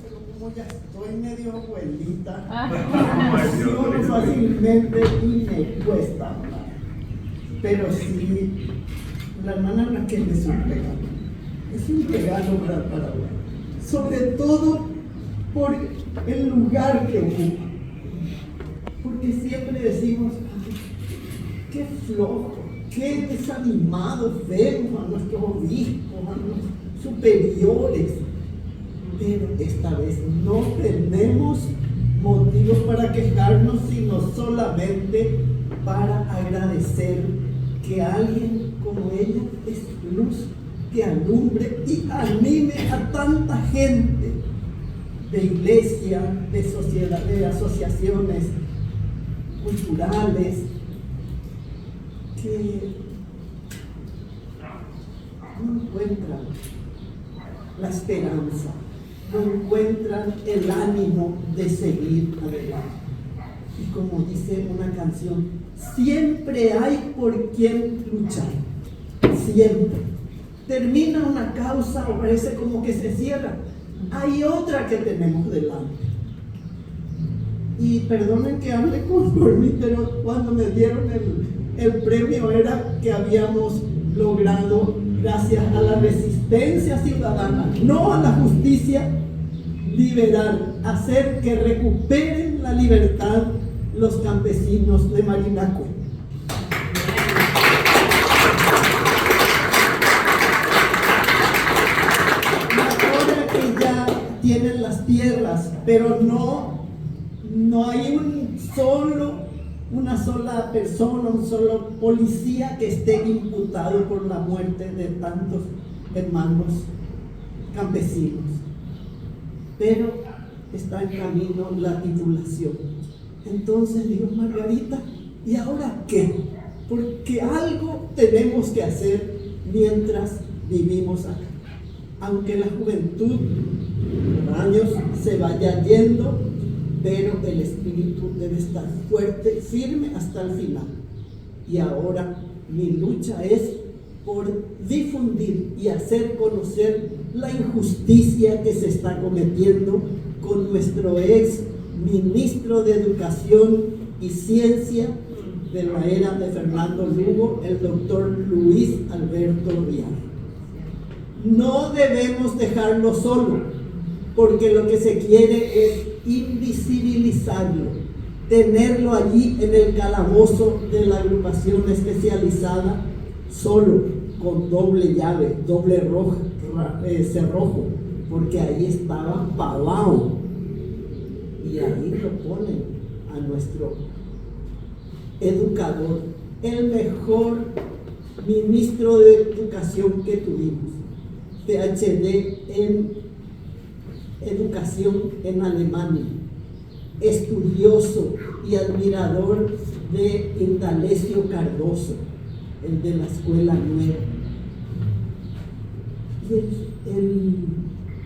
pero como ya estoy medio abuelita, reacciono fácilmente y me cuesta hablar. Pero sí, la hermana Raquel es un regalo para Paraguay, sobre todo por el lugar que ocupa, porque siempre decimos, ay, qué flojo, qué desanimados vemos a nuestros obispos, a los superiores, pero esta vez no tenemos motivos para quejarnos, sino solamente para agradecer que alguien como ella es luz que alumbre y anime a tanta gente de iglesia, de sociedad, de asociaciones culturales, que no encuentran la esperanza, no encuentran el ánimo de seguir adelante. Y como dice una canción, siempre hay por quien luchar, siempre. Termina una causa o parece como que se cierra, hay otra que tenemos delante. Y perdonen que hable por mí, pero cuando me dieron el premio era que habíamos logrado, gracias a la resistencia ciudadana, no a la justicia, liberar, hacer que recuperen la libertad los campesinos de Marinacue. Ahora que ya tienen las tierras, pero no hay una sola persona, un solo policía que esté imputado por la muerte de tantos hermanos campesinos. Pero está en camino la titulación. Entonces digo, Margarita, ¿y ahora qué? Porque algo tenemos que hacer mientras vivimos acá. Aunque la juventud, los años se vaya yendo, pero el espíritu debe estar fuerte, firme hasta el final. Y ahora mi lucha es por difundir y hacer conocer la injusticia que se está cometiendo con nuestro ex ministro de Educación y Ciencia de la era de Fernando Lugo, el doctor Luis Alberto Rial. No debemos dejarlo solo, porque lo que se quiere es invisibilizarlo, tenerlo allí en el calabozo de la agrupación especializada, solo, con doble llave, doble cerrojo, porque ahí estaba Palau, y ahí lo ponen a nuestro educador, el mejor ministro de Educación que tuvimos, PhD en Educación en Alemania, estudioso y admirador de Indalecio Cardoso, el de la Escuela Nueva. Y el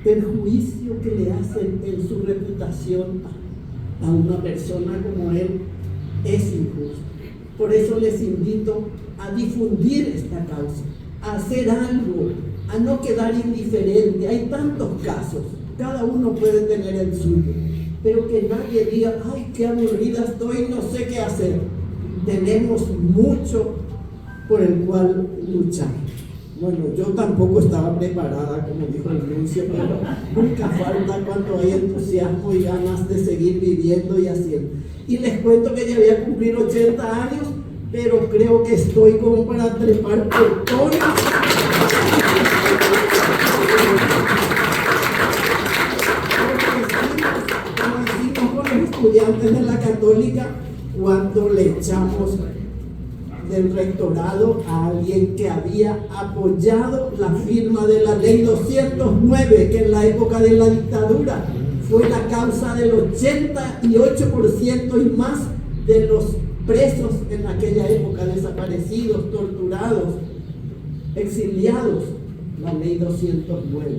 perjuicio que le hacen en su reputación a una persona como él es injusto. Por eso les invito a difundir esta causa, a hacer algo, a no quedar indiferente. Hay tantos casos, cada uno puede tener el suyo, pero que nadie diga, ay, qué aburrida estoy, no sé qué hacer. Tenemos mucho por el cual luchar. Bueno, yo tampoco estaba preparada, como dijo el nuncio, pero nunca falta cuando hay entusiasmo y ganas de seguir viviendo y haciendo. Y les cuento que ya voy a cumplir 80 años, pero creo que estoy como para trepar portones. Como hicimos con los estudiantes de la Católica cuando le echamos del rectorado a alguien que había apoyado la firma de la ley 209, que en la época de la dictadura fue la causa del 88% y más de los presos en aquella época, desaparecidos, torturados, exiliados. La ley 209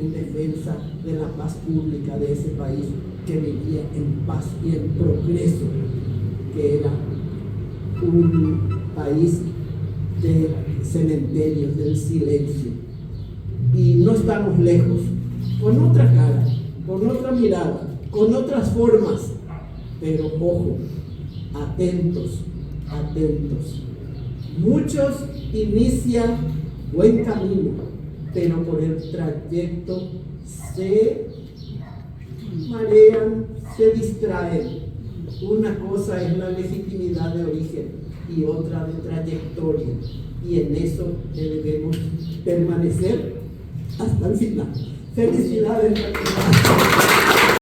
en defensa de la paz pública de ese país que vivía en paz y en progreso, que era un país de cementerios, del silencio. Y no estamos lejos, con otra cara, con con otra mirada, con otras formas, pero ojo, atentos, atentos. Muchos inician buen camino, pero por el trayecto se marean, se distraen. Una cosa es la legitimidad de origen y otra de trayectoria, y en eso debemos permanecer hasta el final. Felicidades.